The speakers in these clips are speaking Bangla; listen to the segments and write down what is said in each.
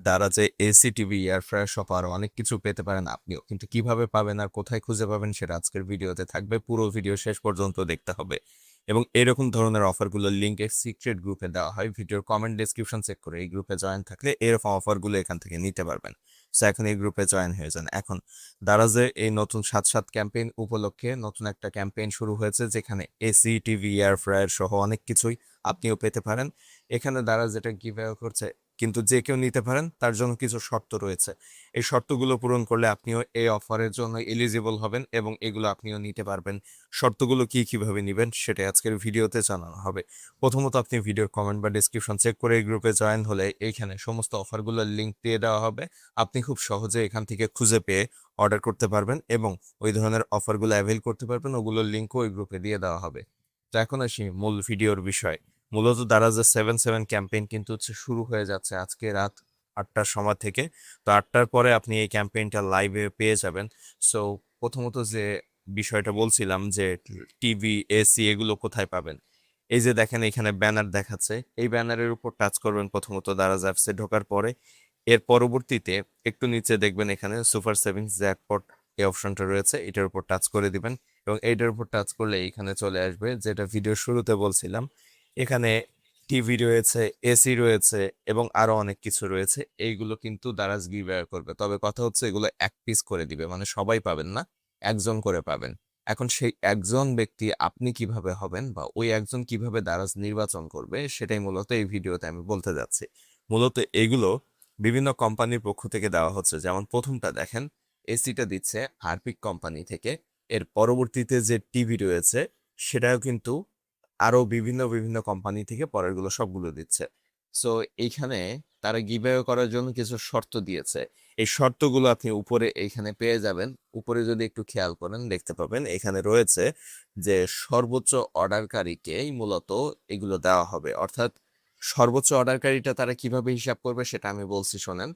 দারাজে এসি, টিভি, এয়ার ফ্রায়ার সহ আরো অনেক কিছু পেতে পারেন আপনিও, কিন্তু কিভাবে পাবেন আর কোথায় খুঁজে পাবেন সেটা আজকের ভিডিওতে থাকবে। পুরো ভিডিও শেষ পর্যন্ত দেখতে হবে। এবং এরকম ধরনের অফারগুলোর লিঙ্ক সিক্রেট গ্রুপে দেওয়া হয়, ভিডিওর কমেন্ট ডেসক্রিপশন চেক করে এই গ্রুপে জয়েন থাকলে এরকম অফারগুলো এখান থেকে নিতে পারবেন। সো এখন এই গ্রুপে জয়েন হয়ে যান। এখন দারাজে এই নতুন 7/7 ক্যাম্পেইন উপলক্ষে নতুন একটা ক্যাম্পেইন শুরু হয়েছে, যেখানে এসি, টিভি, এয়ার ফ্রায়ার সহ অনেক কিছুই আপনিও পেতে পারেন। এখানে দারাজ যেটা গিভ করছে, কিন্তু যে কেউ নিতে পারেন, তার জন্য কিছু শর্ত রয়েছে। এই শর্তগুলো পূরণ করলে আপনিও এই অফারের জন্য এলিজিবল হবেন এবং এগুলো আপনিও নিতে পারবেন। শর্তগুলো কিভাবে নেবেন সেটা আজকের ভিডিওতে জানানো হবে। প্রথমত আপনি ভিডিওর কমেন্ট বা ডিসক্রিপশন চেক করে এই গ্রুপে জয়েন হলে এইখানে সমস্ত অফারগুলোর লিঙ্ক দিয়ে দেওয়া হবে। আপনি খুব সহজে এখান থেকে খুঁজে পেয়ে অর্ডার করতে পারবেন এবং ওই ধরনের অফারগুলো অ্যাভেল করতে পারবেন। ওগুলোর লিঙ্কও ওই গ্রুপে দিয়ে দেওয়া হবে। তো এখন আসি মূল ভিডিওর বিষয়। মূলত দারাজের 7/7 ক্যাম্পেইন কিন্তু শুরু হয়ে যাচ্ছে আজকে রাত 8টার সময় থেকে। তো 8টার পরে আপনি এই ক্যাম্পেইনটা লাইভে পেয়ে যাবেন। সো প্রথমত যে বিষয়টা বলছিলাম যে টিভি, এসি এগুলো কোথায় পাবেন, এই যে দেখেন এখানে ব্যানার দেখাচ্ছে, এই ব্যানারের উপর টাচ করবেন প্রথমত দারাজ অ্যাপসে ঢোকার পরে। এর পরবর্তীতে একটু নিচে দেখবেন এখানে সুপার সেভিংস জ্যাকপট এই অপশনটা রয়েছে, এটার উপর টাচ করে দিবেন এবং এইটার উপর টাচ করলে এখানে চলে আসবে যেটা ভিডিওর শুরুতে বলছিলাম। এখানে টিভি রয়েছে, এসি রয়েছে এবং আরো অনেক কিছু রয়েছে। এইগুলো কিন্তু দারাজ গিভ করবে, তবে কথা হচ্ছে এগুলো এক পিস করে দিবে, মানে সবাই পাবেন না, একজন করে পাবেন। এখন সেই একজন ব্যক্তি আপনি কিভাবে হবেন বা ওই একজন কিভাবে দারাজ নির্বাচন করবে সেটাই মূলত এই ভিডিওতে আমি বলতে যাচ্ছি। মূলত এগুলো বিভিন্ন কোম্পানির পক্ষ থেকে দেওয়া হচ্ছে। যেমন প্রথমটা দেখেন, এসিটা দিচ্ছে হারপিক কোম্পানি থেকে। এর পরবর্তীতে যে টিভি রয়েছে সেটাও কিন্তু আরো বিভিন্ন বিভিন্ন কোম্পানি থেকে পরেরগুলো সবগুলো দিচ্ছে। সো এইখানে তারা গিভঅ্যাওয়ে করার জন্য কিছু শর্ত দিয়েছে। এই শর্তগুলো আপনি উপরে এইখানে পেয়ে যাবেন। উপরে যদি একটু খেয়াল করেন দেখতে পাবেন এখানে রয়েছে যে সর্বোচ্চ অর্ডারকারীকেই মূলত এগুলো দেওয়া হবে। অর্থাৎ সর্বোচ্চ অর্ডারকারীটা তারা কিভাবে হিসাব করবে সেটা আমি বলছি, শোনেন।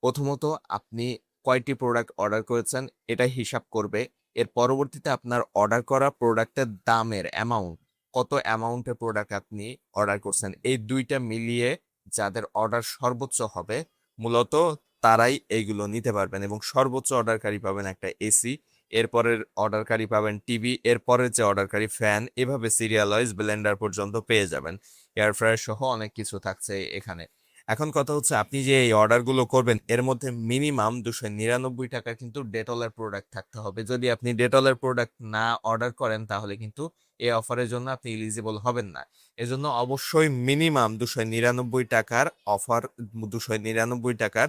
প্রথমত আপনি কয়টি প্রোডাক্ট অর্ডার করেছেন এটা হিসাব করবে। এর পরবর্তীতে আপনার অর্ডার করা প্রোডাক্টের দামের অ্যামাউন্ট, কত অ্যামাউন্টের প্রোডাক্ট আপনি অর্ডার করছেন, এই দুইটা মিলিয়ে যাদের অর্ডার সর্বোচ্চ হবে মূলত তারাই এইগুলো নিতে পারবেন। এবং সর্বোচ্চ অর্ডারকারী পাবেন একটা এসি, এরপরের অর্ডারকারী পাবেন টিভি, এরপরের যে অর্ডারকারী ফ্যান, এভাবে সিরিয়াল ওয়াইজ ব্লেন্ডার পর্যন্ত পেয়ে যাবেন। এয়ার ফ্রায়ার সহ অনেক কিছু থাকছে এখানে। এখন কথা হচ্ছে আপনি যে এই অর্ডারগুলো করবেন এর মধ্যে মিনিমাম 299 টাকা কিন্তু ডেটলের প্রোডাক্ট থাকতে হবে। যদি আপনি ডেটলের প্রোডাক্ট না অর্ডার করেন তাহলে কিন্তু এই অফারের জন্য আপনি এলিজিবল হবেন না। এজন্য অবশ্যই মিনিমাম 299 টাকার অফার, 299 টাকার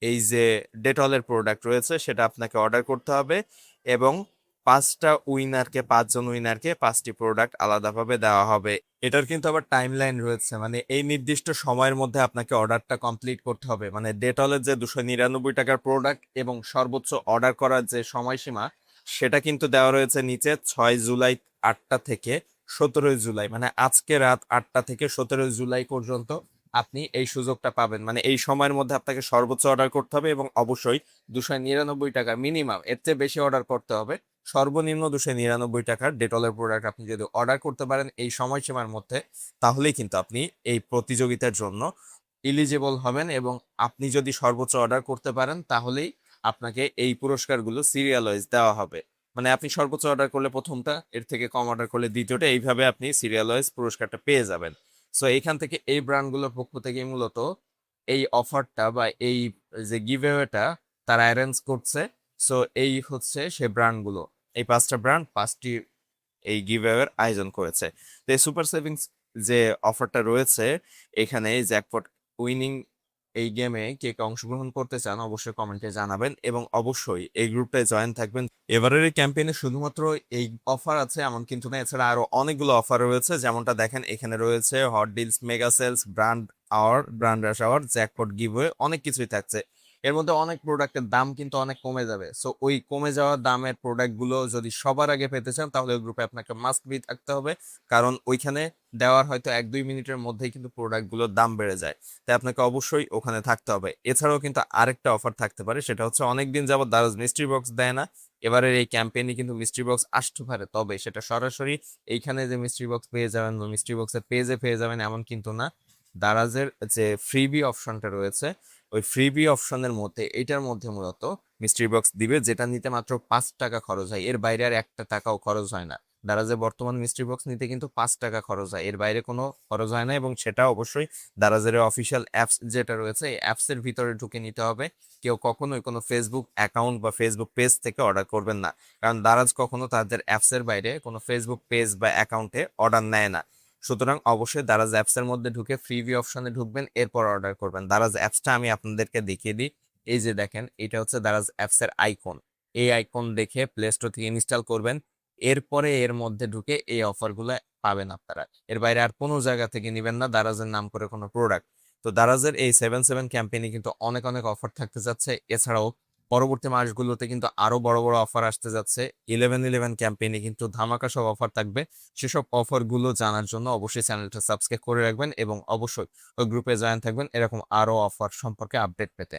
এই যে ডেটলের প্রোডাক্ট রয়েছে সেটা আপনাকে অর্ডার করতে হবে। এবং 5জন উইনারকে 5টি প্রোডাক্ট আলাদাভাবে দেওয়া হবে। এটার কিন্তু আবার টাইমলাইন রয়েছে, মানে এই নির্দিষ্ট সময়ের মধ্যে আপনাকে অর্ডারটা কমপ্লিট করতে হবে। মানে ডেটলের যে 299 টাকার প্রোডাক্ট এবং সর্বোচ্চ অর্ডার করার যে সময়সীমা সেটা কিন্তু দেওয়া রয়েছে নিচে, 6 জুলাই 8টা থেকে 17ই জুলাই, মানে আজকে রাত 8টা থেকে 17ই জুলাই পর্যন্ত আপনি এই সুযোগটা পাবেন। মানে এই সময়ের মধ্যে আপনাকে সর্বোচ্চ অর্ডার করতে হবে এবং অবশ্যই 299 টাকা মিনিমাম, এর চেয়ে বেশি অর্ডার করতে হবে। সর্বনিম্ন 299 টাকার ডেটলের প্রোডাক্ট আপনি যদি অর্ডার করতে পারেন এই সময়সীমার মধ্যে, তাহলেই কিন্তু আপনি এই প্রতিযোগিতার জন্য এলিজিবল হবেন। এবং আপনি যদি সর্বোচ্চ অর্ডার করতে পারেন তাহলেই আপনাকে এই পুরস্কারগুলো সিরিয়াল ওয়াইজ দেওয়া হবে। মানে আপনি সর্বোচ্চ অর্ডার করলে প্রথমটা, এর থেকে কম অর্ডার করলে দ্বিতীয়টা, এইভাবে আপনি সিরিয়াল ওয়াইজ পুরস্কারটা পেয়ে যাবেন। সো এইখান থেকে এই ব্র্যান্ডগুলোর পক্ষ থেকে মূলত এই অফারটা বা এই যে গিভঅ্যাওয়েটা তারা অ্যারেঞ্জ করছে। সো এই হচ্ছে সে ব্র্যান্ডগুলো, এই 5টা ব্র্যান্ড 5টি এই গিভঅ্যাওয়ের আয়োজন করেছে। তো এই সুপার সেভিংস যে অফারটা রয়েছে, এখানে জ্যাকপট উইনিং এই গেমে কে কে অংশগ্রহণ করতে চান অবশ্যই কমেন্টে জানাবেন এবং অবশ্যই এই গ্রুপটায় জয়েন থাকবেন। এবারের এই ক্যাম্পেইনে শুধুমাত্র এই অফার আছে এমন কিন্তু না, এছাড়া আরো অনেকগুলো অফার রয়েছে। যেমনটা দেখেন এখানে রয়েছে hot deals, mega sales, brand rush hour, jackpot giveaway, অনেক কিছুই থাকছে। এর মধ্যে অনেক প্রোডাক্টের দাম কিন্তু অনেক কমে যাবে। সো ওই কমে যাওয়া দামের প্রোডাক্টগুলো যদি সবার আগে পেতে চান তাহলে ওই গ্রুপে আপনাকে মাস্ট বি থাকতে হবে, কারণ ওইখানে দেওয়ার হয়তো 1-2 মিনিটের মধ্যেই কিন্তু প্রোডাক্টগুলোর দাম বেড়ে যায়। তাই আপনাকে অবশ্যই ওখানে থাকতে হবে। এছাড়াও কিন্তু আরেকটা অফার থাকতে পারে, সেটা হচ্ছে অনেকদিন যাবত দারাজ মিস্ট্রি বক্স দেয় না। এবারের এই ক্যাম্পেইনে কিন্তু মিস্ট্রি বক্স আসতে পারে, তবে সেটা সরাসরি এইখানে যে মিস্ট্রি বক্স পেয়ে যাবেন বা মিস্ট্রি বক্সের পেজে পেয়ে যাবেন এমন কিন্তু না। দারাজের যে ফ্রিবি অপশনটা রয়েছে ওই ফ্রিবি অপশনের মধ্যে এটার মধ্যে মূলত মিস্ট্রি বক্স দিবে, যেটা নিতে মাত্র 5 টাকা খরচ হয়, এর বাইরে আর 1 টাকাও খরচ হয় না। দারাজে বর্তমান মিস্ট্রি বক্স নিতে কিন্তু 5 টাকা খরচ হয়, এর বাইরে কোনো খরচ হয় না, এবং সেটা অবশ্যই দারাজের অফিসিয়াল অ্যাপস যেটা রয়েছে এই অ্যাপসের ভিতরে ঢুকে নিতে হবে। কেউ কখনোই কোনো ফেসবুক অ্যাকাউন্ট বা ফেসবুক পেজ থেকে অর্ডার করবেন না, কারণ দারাজ কখনো তাদের অ্যাপসের বাইরে কোনো ফেসবুক পেজ বা অ্যাকাউন্টে অর্ডার নেয় না। সুতরাং অবশ্যই দারাজ অ্যাপসের মধ্যে ঢুকে ফ্রিভিউ অপশনে ঢুকবেন, এরপর অর্ডার করবেন। দারাজ অ্যাপসটা আমি আপনাদেরকে দেখিয়ে দিই। এই যে দেখেন, এটা হচ্ছে দারাজ অ্যাপসের আইকন। এই আইকন দেখে প্লে স্টোর থেকে ইনস্টল করবেন, এরপরে এর মধ্যে ঢুকে এই অফারগুলো পাবেন আপনারা। এর বাইরে আর কোনো জায়গা থেকে নিবেন না দারাজের নাম করে কোনো প্রোডাক্ট। তো দারাজের এই 7/7 ক্যাম্পেইনে কিন্তু অনেক অনেক অফার থাকতে যাচ্ছে। এছাড়াও পরবর্তী মাসগুলোতে কিন্তু আরো বড় বড় অফার আসতে যাচ্ছে। 11/11 ক্যাম্পেইনে কিন্তু ধামাকা সব অফার থাকবে। সেসব অফারগুলো জানার জন্য অবশ্যই চ্যানেলটা সাবস্ক্রাইব করে রাখবেন এবং অবশ্যই ওই গ্রুপে জয়েন থাকবেন এরকম আরো অফার সম্পর্কে আপডেট পেতে।